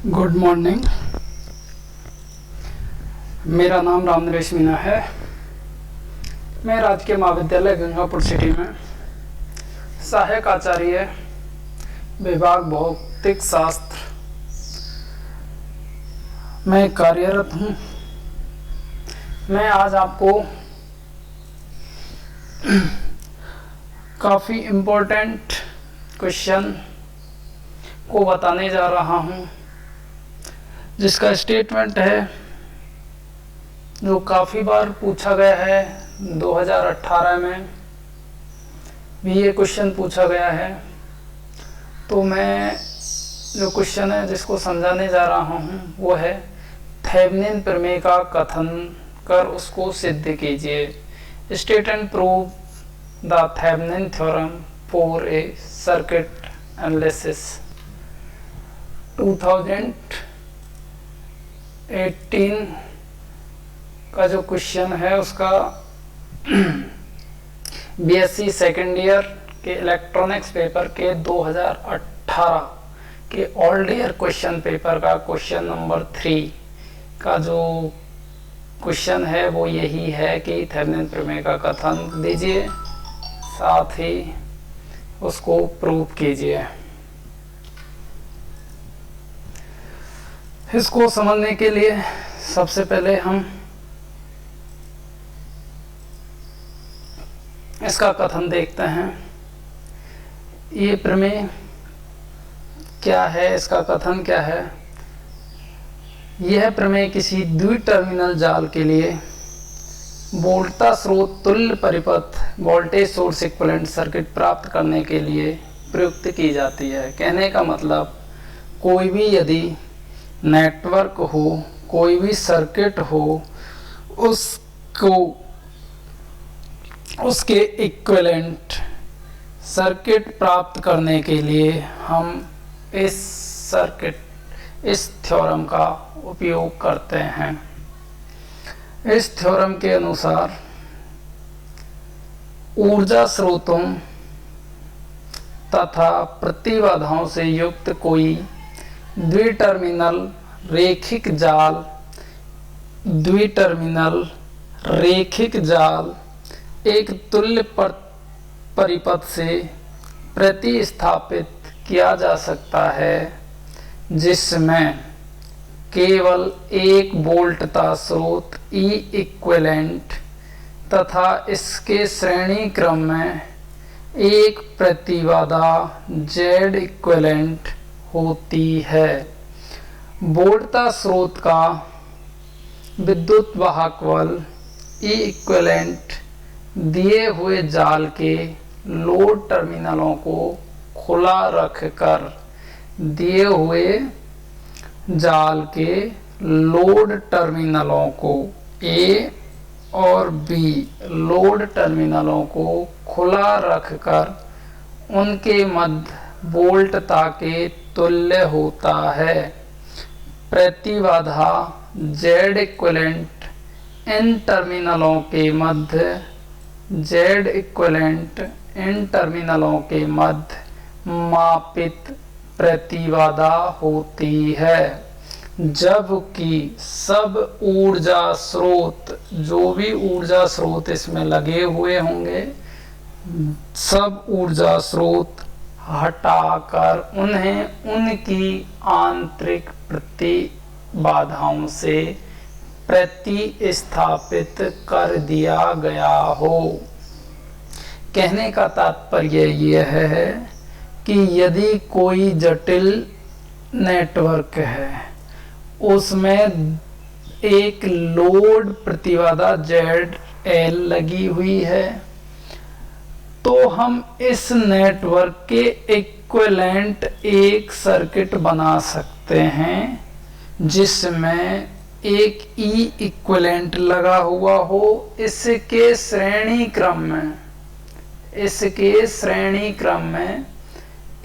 Good morning. मेरा नाम रामनरेश मीना है। मैं राजकीय महाविद्यालय गंगापुर सिटी में सहायक आचार्य विभाग भौतिक शास्त्र में कार्यरत हूँ। मैं आज आपको काफ़ी इम्पोर्टेंट क्वेश्चन को बताने जा रहा हूँ, जिसका स्टेटमेंट है जो काफ़ी बार पूछा गया है। 2018 में भी ये क्वेश्चन पूछा गया है। तो मैं जो क्वेश्चन है जिसको समझाने जा रहा हूँ वो है थेवेनिन प्रमेय का कथन कर उसको सिद्ध कीजिए। State and prove the Thevenin theorem for a circuit analysis. 2018 का जो क्वेश्चन है उसका बीएससी सेकेंड ईयर के इलेक्ट्रॉनिक्स पेपर के 2018 के ऑल ईयर क्वेश्चन पेपर का क्वेश्चन नंबर 3 का जो क्वेश्चन है वो यही है कि थेवेनिन प्रमेय का कथन दीजिए, साथ ही उसको प्रूव कीजिए। इसको समझने के लिए सबसे पहले हम इसका कथन देखते हैं। ये प्रमेय क्या है, इसका कथन क्या है। यह प्रमेय किसी द्विटर्मिनल जाल के लिए वोल्टता स्रोत तुल्य परिपथ वोल्टेज सोर्स इक्विवेलेंट सर्किट प्राप्त करने के लिए प्रयुक्त की जाती है। कहने का मतलब कोई भी यदि नेटवर्क हो, कोई भी सर्किट हो, उसको उसके इक्विवेलेंट सर्किट प्राप्त करने के लिए हम इस थ्योरम का उपयोग करते हैं। इस थ्योरम के अनुसार ऊर्जा स्रोतों तथा प्रतिबाधाओं से युक्त कोई द्विटर्मिनल रेखिक जाल एक तुल्य परिपथ से प्रतिस्थापित किया जा सकता है, जिसमें केवल एक वोल्टता स्रोत ई इक्विवेलेंट तथा इसके श्रेणी क्रम में एक प्रतिबाधा जेड इक्विवेलेंट होती है। वोल्टता स्रोत का विद्युत वाहक बल ई इक्विवेलेंट दिए हुए जाल के लोड टर्मिनलों को खुला रखकर दिए हुए जाल के लोड टर्मिनलों को ए और बी लोड टर्मिनलों को खुला रखकर उनके मध्य वोल्टता के तुल्य होता है। प्रतिबाधा जेड इक्विवेलेंट इन टर्मिनलों के मध्य मापित प्रतिबाधा होती है, जबकि सब ऊर्जा स्रोत, जो भी ऊर्जा स्रोत इसमें लगे हुए होंगे, सब ऊर्जा स्रोत हटाकर उन्हें उनकी आंतरिक प्रतिबाधाओं से प्रतिस्थापित कर दिया गया हो। कहने का तात्पर्य यह है कि यदि कोई जटिल नेटवर्क है, उसमें एक लोड प्रतिबाधा ZL लगी हुई है, तो हम इस नेटवर्क के इक्विवेलेंट एक सर्किट बना सकते हैं जिसमें एक ई इक्विवेलेंट लगा हुआ हो। इसके श्रेणी क्रम में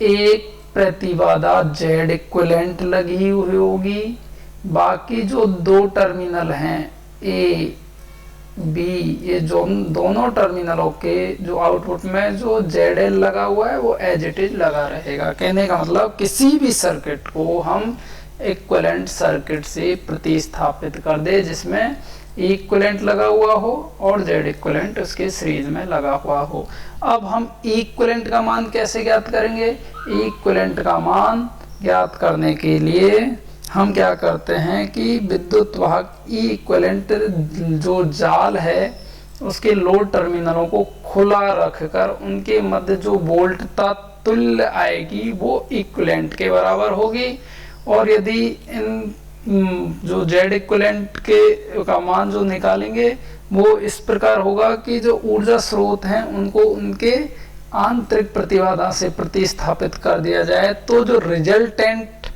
एक प्रतिबाधा जेड इक्विवेलेंट लगी हुई होगी। बाकी जो दो टर्मिनल हैं ए बी, ये जो दोनों टर्मिनलों के जो आउटपुट में जो ZL लगा हुआ है वो एज इट इज लगा रहेगा। कहने का मतलब किसी भी सर्किट को हम इक्विवेलेंट सर्किट से प्रतिस्थापित कर दे जिसमें इक्विवेलेंट लगा हुआ हो और जेड इक्विवेलेंट उसके सीरीज में लगा हुआ हो। अब हम इक्विवेलेंट का मान कैसे ज्ञात करेंगे? इक्विवेलेंट का मान ज्ञात करने के लिए हम क्या करते हैं कि विद्युत वाहक इक्विवेलेंट जो जाल है उसके लोड टर्मिनलों को खुला रखकर उनके मध्य जो वोल्टता तुल्य आएगी वो इक्विवेलेंट के बराबर होगी। और यदि इन जो जेड इक्विवेलेंट के का मान जो निकालेंगे वो इस प्रकार होगा कि जो ऊर्जा स्रोत हैं उनको उनके आंतरिक प्रतिबाधा से प्रतिस्थापित कर दिया जाए तो जो रिजल्टेंट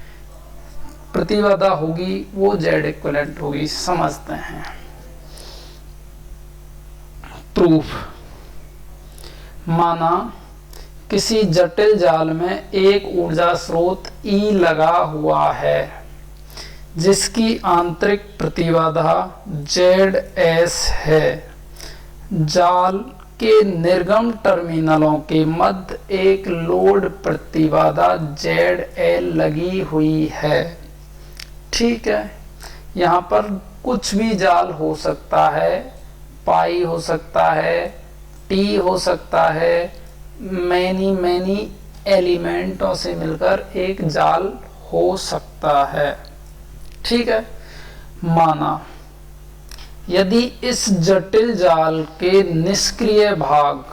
प्रतिबाधा होगी वो जेड इक्विवेलेंट होगी। समझते हैं। प्रूफ। माना किसी जटिल जाल में एक ऊर्जा स्रोत E लगा हुआ है जिसकी आंतरिक प्रतिबाधा ZS है। जाल के निर्गम टर्मिनलों के मध्य एक लोड प्रतिबाधा ZL लगी हुई है। ठीक है, यहाँ पर कुछ भी जाल हो सकता है, पाई हो सकता है, टी हो सकता है, मैनी एलिमेंटों से मिलकर एक जाल हो सकता है। ठीक है, माना यदि इस जटिल जाल के निष्क्रिय भाग,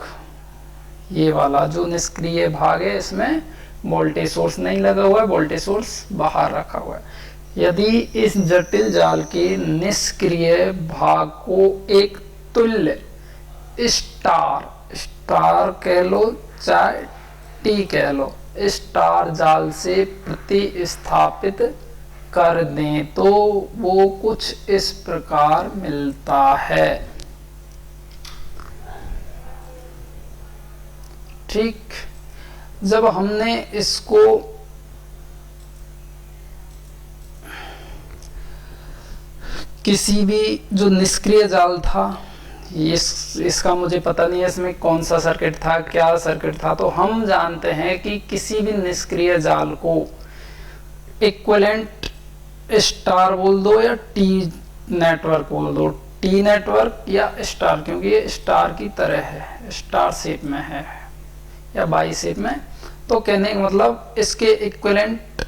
ये वाला जो निष्क्रिय भाग है इसमें वोल्टेज सोर्स नहीं लगा हुआ है, वोल्टेज सोर्स बाहर रखा हुआ है, यदि इस जटिल जाल के निष्क्रिय भाग को एक तुल्य स्टार कह लो चाहे टी कह लो स्टार जाल से प्रतिस्थापित कर दें तो वो कुछ इस प्रकार मिलता है। ठीक, जब हमने इसको किसी भी जो निष्क्रिय जाल था, इसका मुझे पता नहीं है इसमें कौन सा सर्किट था, क्या सर्किट था, तो हम जानते हैं कि किसी भी निष्क्रिय जाल को इक्विवेलेंट स्टार बोल दो या टी नेटवर्क बोल दो, टी नेटवर्क या स्टार, क्योंकि ये स्टार की तरह है, स्टार शेप में है या बाई शेप में, तो कहने का मतलब इसके इक्विवेलेंट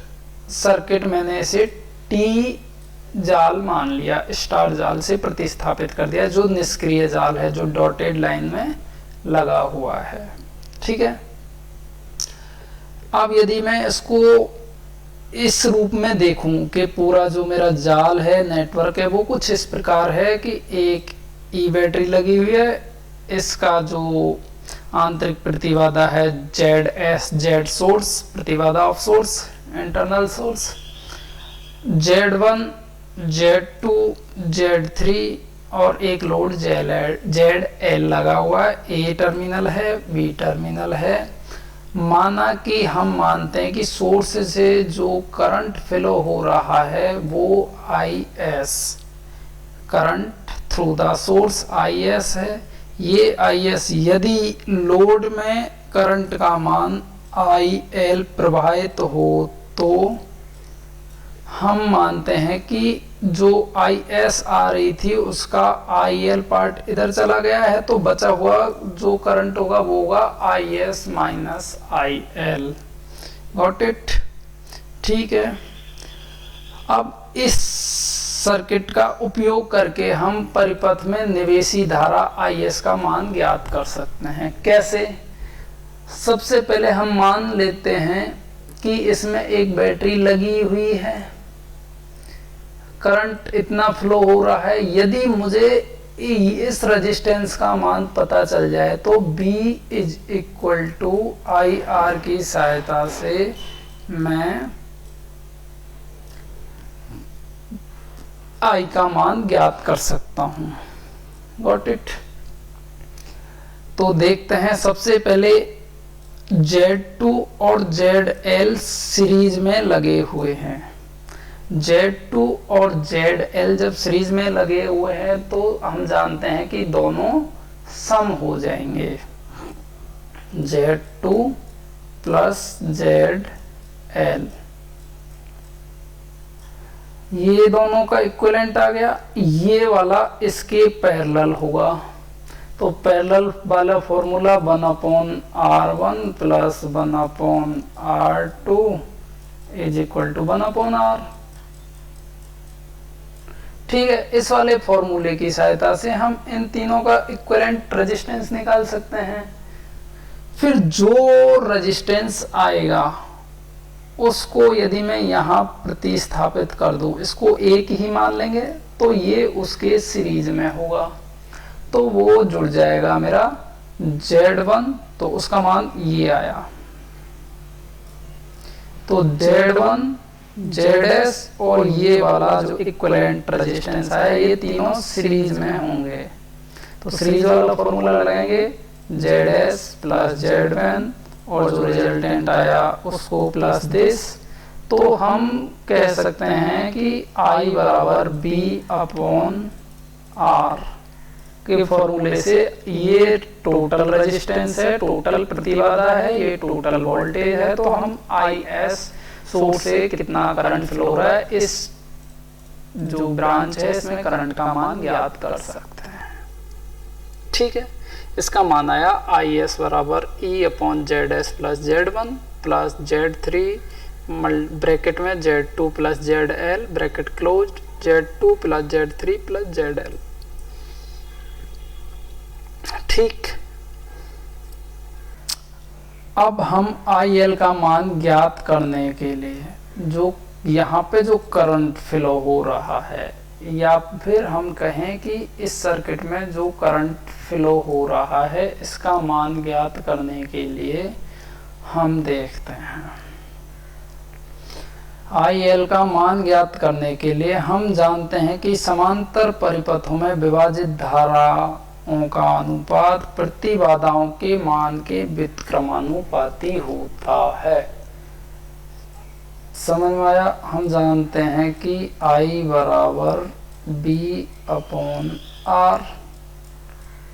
सर्किट मैंने इसे टी जाल मान लिया, स्टार जाल से प्रतिस्थापित कर दिया, जो निष्क्रिय जाल है, जो डॉटेड लाइन में लगा हुआ है। ठीक है, अब यदि मैं इसको इस रूप में देखूं कि पूरा जो मेरा जाल है, नेटवर्क है, वो कुछ इस प्रकार है कि एक ई बैटरी लगी हुई है, इसका जो आंतरिक प्रतिबाधा है ZS, जेड सोर्स, प्रतिबाधा of source, internal source, Z1, Z2, Z3 और एक लोड ZL लगा हुआ है। ए टर्मिनल है, बी टर्मिनल है। माना कि हम मानते हैं कि सोर्स से जो करंट फ्लो हो रहा है वो IS, current through the source IS है। ये IS यदि लोड में करंट का मान IL प्रवाहित हो तो हम मानते हैं कि जो IS आ रही थी उसका IL पार्ट इधर चला गया है, तो बचा हुआ जो करंट होगा वो होगा IS minus IL। Got it? ठीक है, अब इस सर्किट का उपयोग करके हम परिपथ में निवेशी धारा IS का मान ज्ञात कर सकते हैं। कैसे? सबसे पहले हम मान लेते हैं कि इसमें एक बैटरी लगी हुई है, करंट इतना फ्लो हो रहा है। यदि मुझे इस रेजिस्टेंस का मान पता चल जाए तो B is equal to IR की सहायता से मैं I का मान ज्ञात कर सकता हूं। Got it? तो देखते हैं, सबसे पहले Z2 और ZL सीरीज में लगे हुए हैं। Z2 और ZL जब सीरीज में लगे हुए हैं तो हम जानते हैं कि दोनों सम हो जाएंगे। Z2 प्लस ZL ये दोनों का इक्विवेलेंट आ गया, ये वाला इसके पैरेलल होगा। तो पैरेलल वाला formula 1/R1 plus 1/R2 is equal to 1/R। ठीक है, इस वाले फॉर्मूले की सहायता से हम इन तीनों का इक्विवेलेंट रेजिस्टेंस निकाल सकते हैं। फिर जो रेजिस्टेंस आएगा उसको यदि मैं यहाँ प्रतिस्थापित कर दूं, इसको एक ही मान लेंगे तो ये उसके सीरीज में होगा, तो वो जुड़ जाएगा मेरा Z1, तो उसका मान ये आया। तो Z1 ZS और ये वाला जो इक्विवेलेंट रेजिस्टेंस है ये तीनों सीरीज में होंगे। तो सीरीज वाला फॉर्मूला लगाएंगे ZS प्लस Z1 और जो रिजल्टेंट आया उसको प्लस दिस। तो हम कह सकते हैं कि I बराबर B/R के फॉर्मूले से ये टोटल रेजिस्टेंस है, टोटल प्रतिबाधा है, ये टोटल वोल्टेज है। तो हम IS सोर्स से कितना करंट फ्लो हो रहा है, इस जो ब्रांच है इसमें करंट का मान ज्ञात कर सकते हैं। ठीक है, इसका मान आया IS बराबर E/ZS plus Z1 plus Z3 bracket में Z2 plus ZL bracket close, Z2 plus Z3 plus ZL। ठीक, अब हम IL का मान ज्ञात करने के लिए जो यहाँ पे जो करंट फ्लो हो रहा है, या फिर हम कहें कि इस सर्किट में जो करंट फ्लो हो रहा है इसका मान ज्ञात करने के लिए हम देखते हैं। IL का मान ज्ञात करने के लिए हम जानते हैं कि समांतर परिपथों में विभाजित धाराओं का अनुपात प्रतिबाधाओं के मान के व्युत्क्रमानुपाती होता है। समझ में आया? हम जानते हैं कि I बराबर B/R,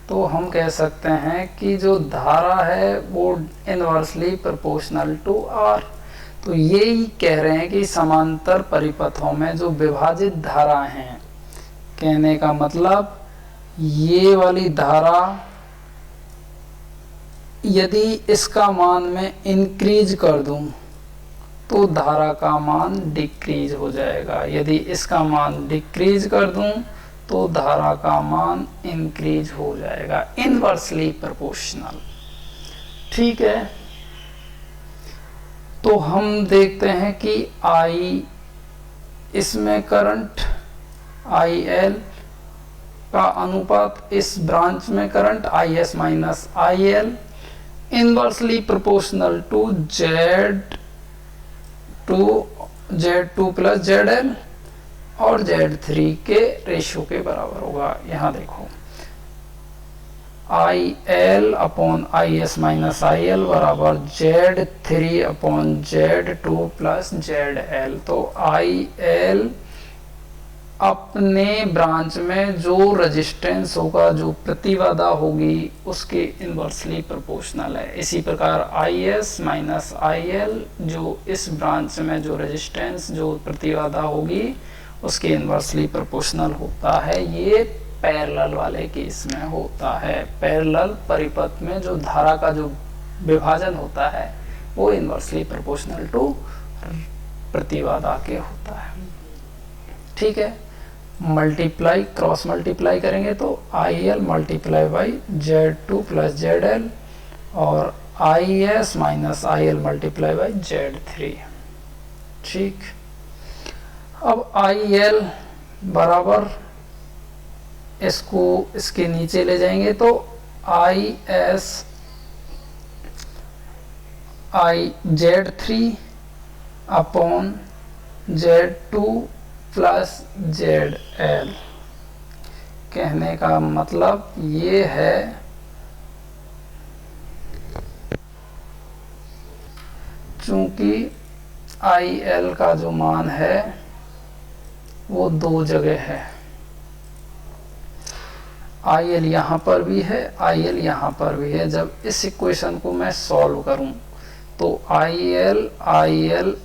तो हम कह सकते हैं कि जो धारा है वो इनवर्सली प्रोपोर्शनल टू R। तो यही कह रहे हैं कि समांतर परिपथों में जो विभाजित धारा हैं, कहने का मतलब ये वाली धारा यदि इसका मान मैं इंक्रीज कर दूं तो धारा का मान डिक्रीज हो जाएगा, यदि इसका मान डिक्रीज कर दूं तो धारा का मान इंक्रीज हो जाएगा, इनवर्सली प्रोपोर्शनल। ठीक है, तो हम देखते हैं कि I इसमें करंट IL का अनुपात इस ब्रांच में current IS minus IL inversely proportional to Z2 plus ZL और Z3 के रेशियो के बराबर होगा। यहाँ देखो IL upon IS minus IL बराबर Z3 upon Z2 plus ZL। तो IL अपने ब्रांच में जो रेजिस्टेंस होगा, जो प्रतिबाधा होगी, उसके इनवर्सली प्रोपोर्शनल है। इसी प्रकार IS माइनस IL जो इस ब्रांच में जो रेजिस्टेंस, जो प्रतिबाधा होगी, उसके इनवर्सली प्रोपोर्शनल होता है। ये पैरेलल वाले केस में होता है। पैरेलल परिपथ में जो धारा का जो विभाजन होता है वो इनवर्सली प्रोपोर्शनल टू प्रतिबाधा के होता है। ठीक है, मल्टीप्लाई क्रॉस मल्टीप्लाई करेंगे तो IL multiply by Z2 plus ZL और IS minus IL multiply by Z3। ठीक, अब IL बराबर इसको इसके नीचे ले जाएंगे तो IS Z3 upon Z2 plus ZL। कहने का मतलब ये है चूंकि IL का जो मान है वो दो जगह है, IL यहाँ पर भी है, IL यहाँ पर भी है। जब इस इक्वेशन को मैं सॉल्व करूं तो IL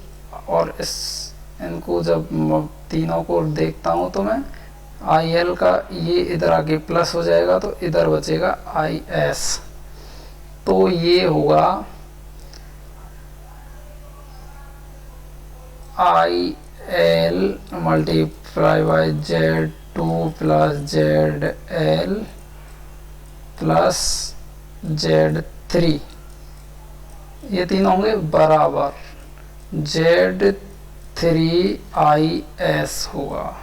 और इस इनको जब तीनों को देखता हूँ तो मैं आई एल का ये इधर आगे प्लस हो जाएगा तो इधर बचेगा आई एस, तो ये होगा I L multiply by Z two plus Z L plus Z three, ये तीनों होंगे बराबर जेड थ्री आई एस होगा।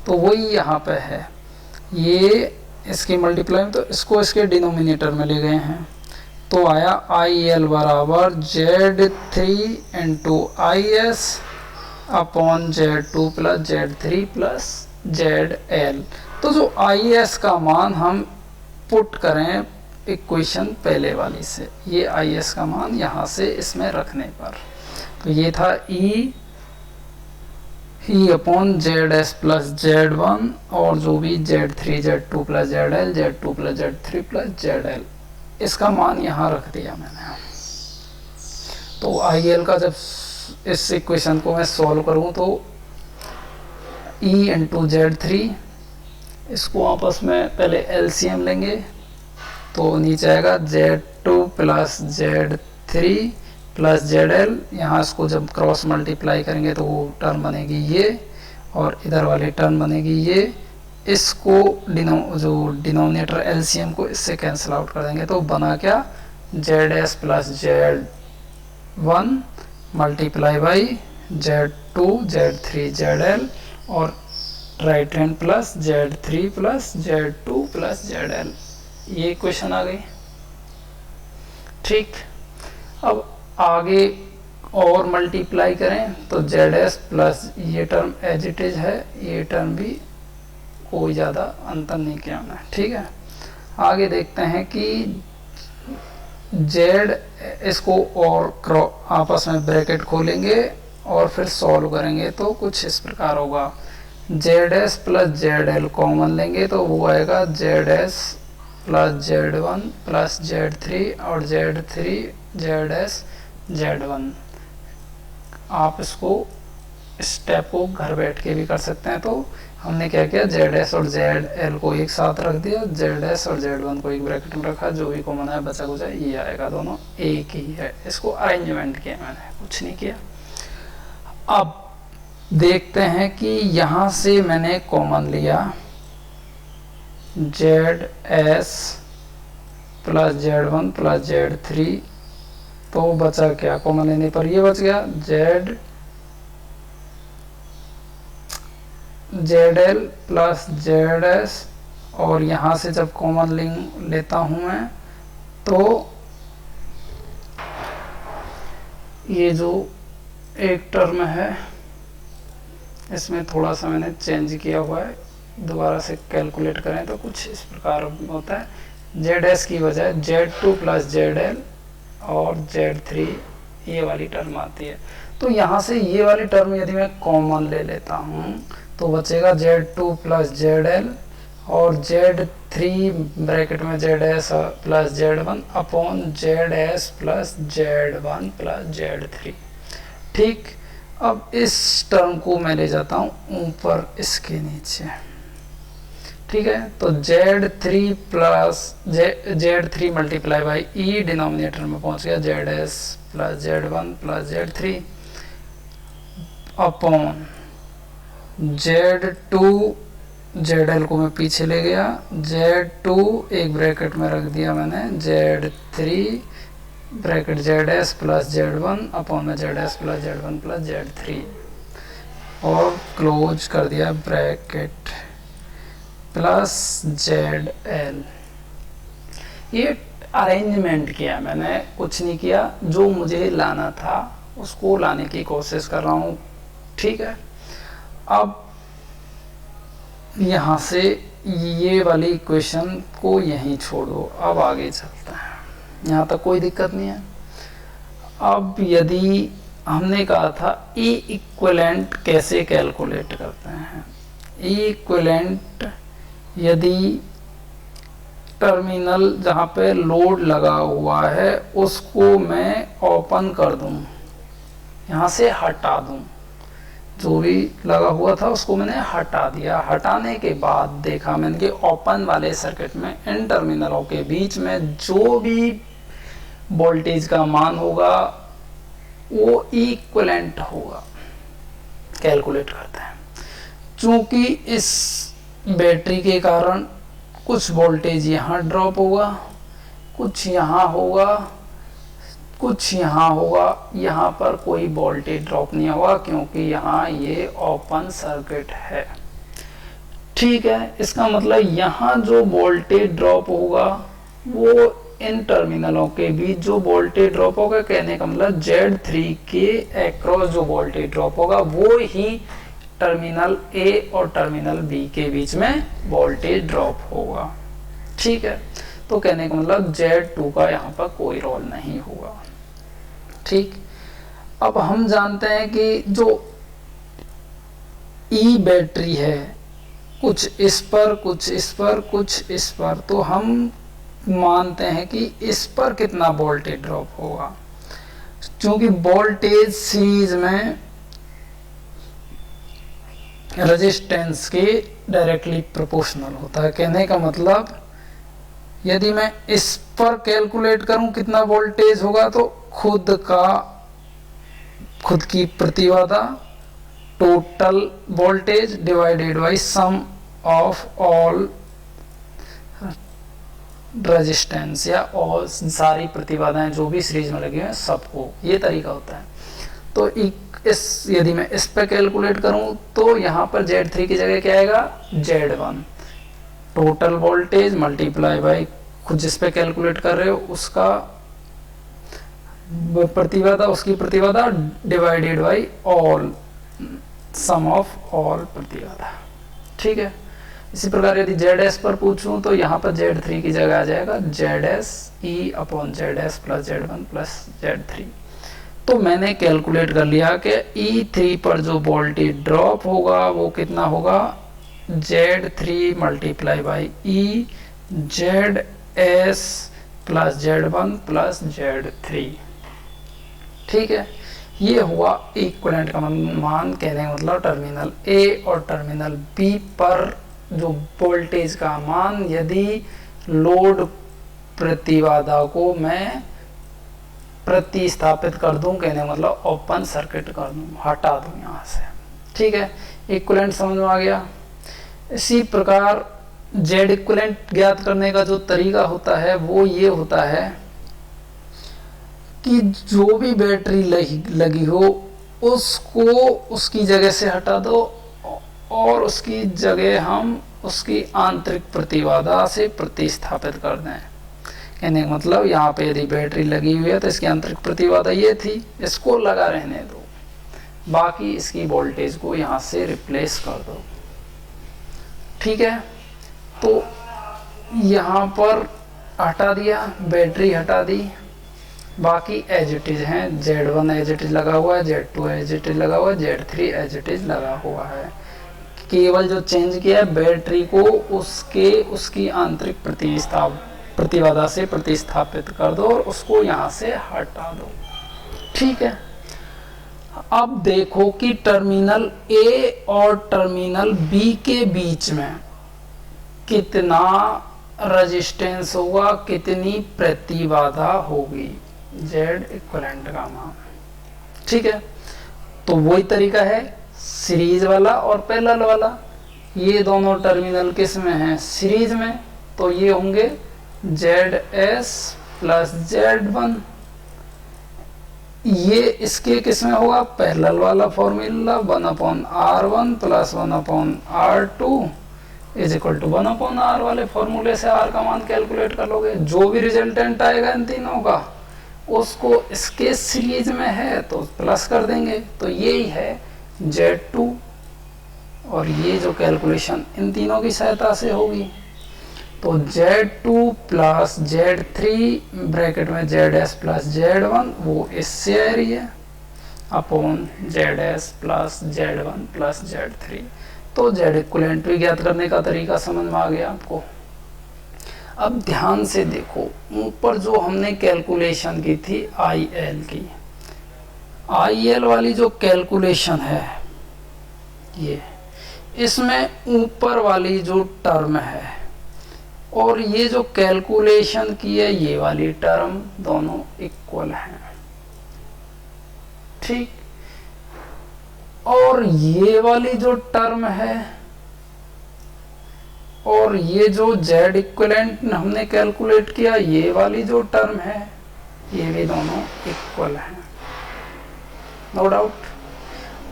तो वही यहाँ पे है, ये इसकी मल्टीप्लाई में तो इसको इसके डिनोमिनेटर में ले गए हैं, तो आया आई एल बराबर Z three into I S upon Z two plus Z three plus Z L. तो जो आई एस का मान हम पुट करें इक्वेशन पहले वाली से, ये आई एस का मान यहाँ से इसमें रखने पर, तो ये था ई upon Z S plus Z one और जो भी Z three Z two plus Z L Z two plus Z three plus Z L, इसका मान यहाँ रख दिया मैंने। तो आई एल का जब इस इक्वेशन को मैं सॉल्व करूँ तो ई इंटू जेड थ्री, इसको आपस में पहले एलसीएम लेंगे तो नीचे आएगा Z two plus Z three plus Z L, यहाँ इसको जब क्रॉस मल्टीप्लाई करेंगे तो वो टर्म बनेगी ये और इधर वाली टर्म बनेगी ये, इसको जो डिनोमिनेटर एलसीएम को इससे कैंसिल आउट कर देंगे तो बना क्या Z S plus Z one multiply by Z two Z three Z L और right hand plus Z three plus Z two plus Z L, ये इक्वेशन आ गई। ठीक, अब आगे और मल्टीप्लाई करें तो जेड एस प्लस ये टर्म एज इट इज है, ये टर्म भी कोई ज़्यादा अंतर नहीं किया हमने। ठीक है, आगे देखते हैं कि जेड, इसको और आपस में ब्रैकेट खोलेंगे और फिर सॉल्व करेंगे तो कुछ इस प्रकार होगा, Z S plus Z L common लेंगे तो वो आएगा Z S plus Z one plus Z three और Z three Z S Z one. आप इसको स्टेप को घर बैठ के भी कर सकते हैं। तो हमने क्या किया, जेड एस और जेड एल को एक साथ रख दिया, जेड एस और जेड वन को एक ब्रैकेट में रखा, जो भी कॉमन है बचा कुचा ये आएगा, दोनों एक ही है। इसको अरेंजमेंट किया मैंने, कुछ नहीं किया। अब देखते हैं कि यहाँ से मैंने कॉमन लिया Z S plus Z one plus Z three, तो बचा क्या, कॉमन लेने पर ये बच गया Z L plus Z S, और यहाँ से जब कॉमन लेता हूँ मैं तो ये जो एक टर्म है इसमें थोड़ा सा मैंने चेंज किया हुआ है, दोबारा से कैलकुलेट करें तो कुछ इस प्रकार होता है, जेड एस की बजाय Z two plus Z L और जेड थ्री ये वाली टर्म आती है। तो यहाँ से ये वाली टर्म यदि मैं कॉमन ले लेता हूँ तो बचेगा Z two plus Z L और जेड थ्री ब्रैकेट में Z S plus Z one upon Z S plus Z one plus Z three. ठीक, अब इस टर्म को मैं ले जाता हूँ ऊपर इसके नीचे। ठीक है, तो Z three plus Z three multiply by E denominator में पहुंच गया Z S plus Z one plus Z three upon Z two Z L को मैं पीछे ले गया, जेड टू एक ब्रैकेट में रख दिया मैंने, Z three bracket Z S plus Z one upon में Z S plus Z one plus Z three और क्लोज कर दिया ब्रैकेट प्लस जेड एल। ये अरेंजमेंट किया मैंने, कुछ नहीं किया, जो मुझे लाना था उसको लाने की कोशिश कर रहा हूँ। ठीक है, अब यहाँ से ये वाली इक्वेशन को यहीं छोड़ दो, अब आगे चलता है, यहाँ तक कोई दिक्कत नहीं है। अब यदि हमने कहा था ई इक्विवेलेंट कैसे कैलकुलेट करते हैं, ई इक्विवेलेंट यदि टर्मिनल जहाँ पे लोड लगा हुआ है उसको मैं ओपन कर दूँ, यहाँ से हटा दूँ, जो भी लगा हुआ था उसको मैंने हटा दिया। हटाने के बाद देखा मैंने कि ओपन वाले सर्किट में इन टर्मिनलों के बीच में जो भी वोल्टेज का मान होगा वो इक्विवेलेंट होगा। कैलकुलेट करते हैं। चूंकि इस बैटरी के कारण कुछ वोल्टेज यहाँ ड्रॉप होगा, कुछ यहाँ होगा, कुछ यहाँ होगा, यहाँ पर कोई वोल्टेज ड्रॉप नहीं होगा क्योंकि यहाँ ये ओपन सर्किट है। ठीक है, इसका मतलब यहाँ जो वोल्टेज ड्रॉप होगा वो इन टर्मिनलों के बीच जो वोल्टेज ड्रॉप होगा, कहने का मतलब Z3 के अक्रॉस जो वोल्टेज ड्रॉप होगा वो ही टर्मिनल A और टर्मिनल B के बीच में वोल्टेज ड्रॉप होगा। ठीक है, तो कहने का मतलब Z2 का यहाँ पर कोई रोल नहीं होगा। ठीक, अब हम जानते हैं कि जो E बैटरी है, कुछ इस पर, कुछ इस पर, कुछ इस पर, तो हम मानते हैं कि इस पर कितना वोल्टेज ड्रॉप होगा। क्योंकि वोल्टेज सीरीज में रेजिस्टेंस के डायरेक्टली प्रोपोर्शनल होता है। कहने का मतलब यदि मैं इस पर कैलकुलेट करूं कितना वोल्टेज होगा तो खुद की प्रतिबाधा total voltage divided by sum of all resistance या और सारी प्रतिबाधाएं जो भी सीरीज में लगी हैं सबको, ये तरीका होता है। तो यदि मैं इस पे कैलकुलेट करूं तो यहाँ पर Z3 की जगह क्या आएगा, Z1 total voltage multiply by खुद जिस पे कैलकुलेट कर रहे हो उसका प्रतिबाधा, उसकी प्रतिबाधा divided by all sum of all प्रतिबाधा। ठीक है, इसी प्रकार यदि ZS पर पूछूं तो यहाँ पर Z3 की जगह आ जाएगा ZS E upon ZS plus Z1 plus Z3। तो मैंने कैलकुलेट कर लिया कि E3 पर जो वोल्टेज ड्रॉप होगा वो कितना होगा, Z3 multiply by E ZS plus Z1 plus Z3। ठीक है, ये हुआ इक्विवेलेंट का मान। कहने का मतलब टर्मिनल A और टर्मिनल B पर जो वोल्टेज का मान यदि लोड प्रतिबाधा को मैं प्रतिस्थापित कर दूं, कहने का मतलब ओपन सर्किट कर दूं, हटा दूं यहाँ से। ठीक है, इक्विवेलेंट समझ में आ गया। इसी प्रकार Z इक्विवेलेंट ज्ञात करने का जो तरीका होता है वो ये होता है कि जो भी बैटरी लगी हो उसको उसकी जगह से हटा दो और उसकी जगह हम उसकी आंतरिक प्रतिबाधा से प्रतिस्थापित कर दें। कहने का मतलब यहाँ पे यदि बैटरी लगी हुई है तो इसकी आंतरिक प्रतिबाधा ये थी, इसको लगा रहने दो, बाकी इसकी वोल्टेज को यहाँ से रिप्लेस कर दो। ठीक है, तो यहाँ पर हटा दिया, बैटरी हटा दी, बाकी एज इट इज हैं। Z1 एज इट इज लगा हुआ है, Z2 एज इट इज लगा हुआ है, Z3 एज इट इज लगा हुआ है। केवल जो चेंज किया है बैटरी को उसकी आंतरिक प्रतिबाधा से प्रतिस्थापित कर दो और उसको यहाँ से हटा दो। ठीक है, अब देखो कि टर्मिनल A और टर्मिनल B के बीच में कितना रेजिस्टेंस होगा, कितनी प्रतिबाधा होगी, Z इक्विवेलेंट का मान। ठीक है, तो वही तरीका है सीरीज वाला और पैरेलल वाला। ये दोनों टर्मिनल किस में हैं, सीरीज में, तो ये होंगे ZS प्लस Z1। ये इसके किस में होगा, पैरेलल वाला formula 1/R1 plus 1/R2 is equal to 1/R वाले फॉर्मूले से R का मान कैलकुलेट कर लोगे। जो भी रिजल्टेंट आएगा इन तीनों का उसको इसके सीरीज में है तो प्लस कर देंगे, तो यही है Z2। और ये जो कैलकुलेशन इन तीनों की सहायता से होगी, तो Z2 प्लस Z3 ब्रैकेट में ZS प्लस Z1 वो इससे आ रही है upon ZS plus Z1 plus Z3। तो Z इक्विवेलेंट भी ज्ञात करने का तरीका समझ में आ गया आपको। अब ध्यान से देखो, ऊपर जो हमने कैलकुलेशन की थी IL की, IL वाली जो कैलकुलेशन है ये इसमें ऊपर वाली जो टर्म है और ये जो कैलकुलेशन की है ये वाली टर्म दोनों इक्वल हैं, ठीक। और ये वाली जो टर्म है और ये जो z इक्विवेलेंट हमने कैलकुलेट किया, ये वाली जो टर्म है ये भी दोनों इक्वल हैं, नो डाउट।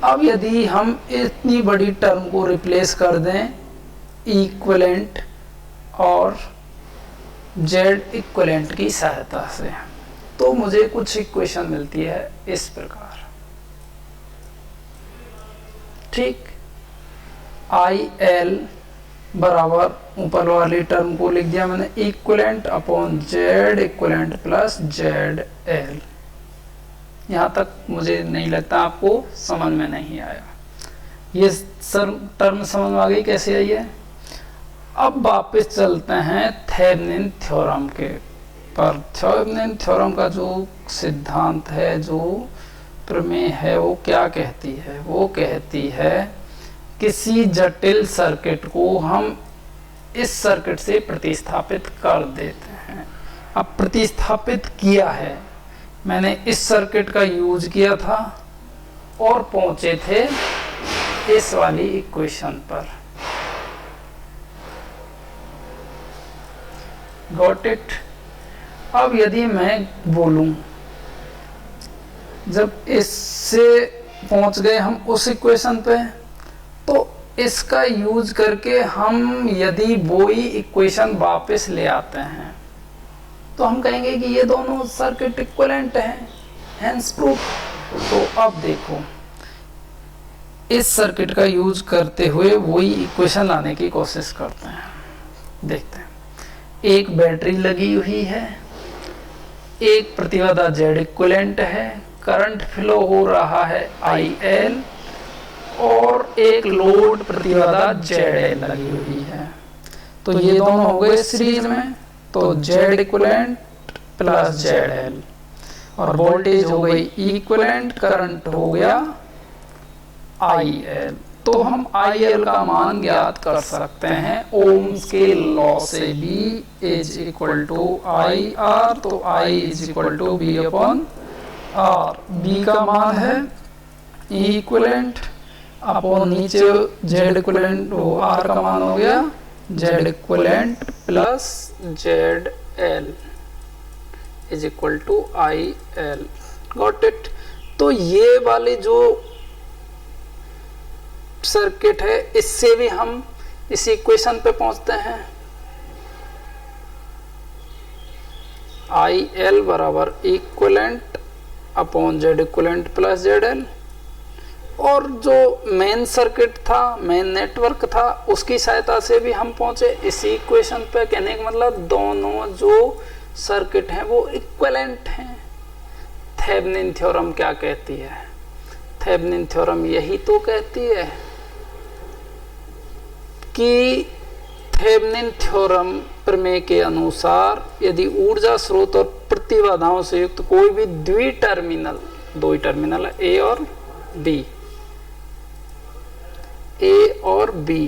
अब यदि हम इतनी बड़ी टर्म को रिप्लेस कर दें इक्विवेलेंट और z इक्विवेलेंट की सहायता से, तो मुझे कुछ इक्वेशन मिलती है इस प्रकार, ठीक। आई एल बराबर ऊपर वाली टर्म को लिख दिया मैंने equivalent upon Z equivalent plus Z L. यहाँ तक मुझे नहीं लगता आपको समझ में नहीं आया, ये टर्म समझ में आ गई कैसे आई है। अब वापस चलते हैं थेवेनिन थ्योरम के पर। थेवेनिन थ्योरम का जो सिद्धांत है, जो प्रमेय है, वो क्या कहती है? वो कहती है किसी जटिल सर्किट को हम इस सर्किट से प्रतिस्थापित कर देते हैं। अब प्रतिस्थापित किया है, मैंने इस सर्किट का यूज किया था और पहुंचे थे इस वाली इक्वेशन पर। Got it. अब यदि मैं बोलूं, जब इससे पहुंच गए हम उस इक्वेशन पे, तो इसका यूज करके हम यदि वो ही इक्वेशन वापस ले आते हैं तो हम कहेंगे कि ये दोनों सर्किट इक्विवेलेंट हैं, हेंस प्रूफ। तो अब देखो, इस सर्किट का यूज करते हुए वही इक्वेशन लाने की कोशिश करते हैं। देखते हैं, एक बैटरी लगी हुई है, एक प्रतिबाधा जेड इक्विवेलेंट है, करंट फ्लो हो रहा है IL और एक लोड प्रतिबाधा ZL लगी हुई है। तो ये दोनों हो गए सीरीज में, तो Z इक्विवेलेंट प्लस ZL, और वोल्टेज हो गई इक्विवेलेंट, करंट हो गया IL। तो हम IL का मान ज्ञात कर सकते हैं ओम्स के लॉ से, B is equal to IR, तो I is equal to B upon R। B का मान है इक्विवेलेंट अपॉन नीचे Z इक्विवेलेंट, वो R का मान हो गया Z equivalent plus ZL is equal to IL। Got it. तो ये वाली जो सर्किट है, इससे भी हम इस इक्वेशन पे पहुंचते हैं। IL बराबर equivalent upon Z equivalent plus ZL, और जो मेन सर्किट था, मेन नेटवर्क था, उसकी सहायता से भी हम पहुंचे इसी इक्वेशन पे। कहने का मतलब दोनों जो सर्किट हैं वो इक्विवेलेंट हैं। थेवेनिन थ्योरम क्या कहती है? थेवेनिन थ्योरम यही तो कहती है कि थेवेनिन थ्योरम प्रमेय के अनुसार यदि ऊर्जा स्रोत और प्रतिबाधाओं से युक्त कोई भी द्विटर्मिनल, दो ही टर्मिनल है A और B, A और B,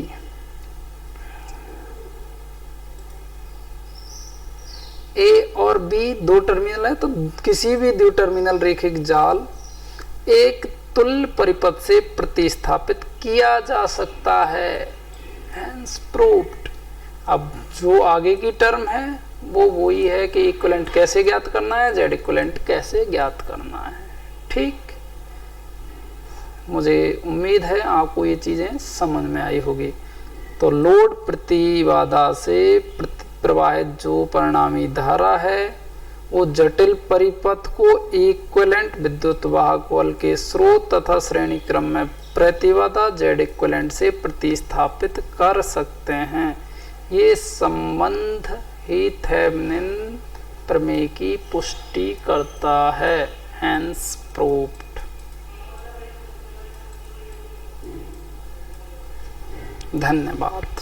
A और B दो टर्मिनल है, तो किसी भी दो टर्मिनल रेखिक जाल एक तुल्य परिपथ से प्रतिस्थापित किया जा सकता है, हेंस प्रूव्ड। अब जो आगे की टर्म है वो वही है कि इक्विवेलेंट कैसे ज्ञात करना है, जेड इक्विवेलेंट कैसे ज्ञात करना है, ठीक। मुझे उम्मीद है आपको ये चीजें समझ में आई होगी। तो लोड प्रतिबाधा से प्रवाहित जो परिणामी धारा है वो जटिल परिपथ को इक्विवेलेंट विद्युत वाहक बल के स्रोत तथा श्रेणी क्रम में प्रतिबाधा जेड इक्विवेलेंट से प्रतिस्थापित कर सकते हैं। ये संबंध ही थेवेनिन प्रमेय की पुष्टि करता है, हेंस प्रूव्ड। धन्यवाद।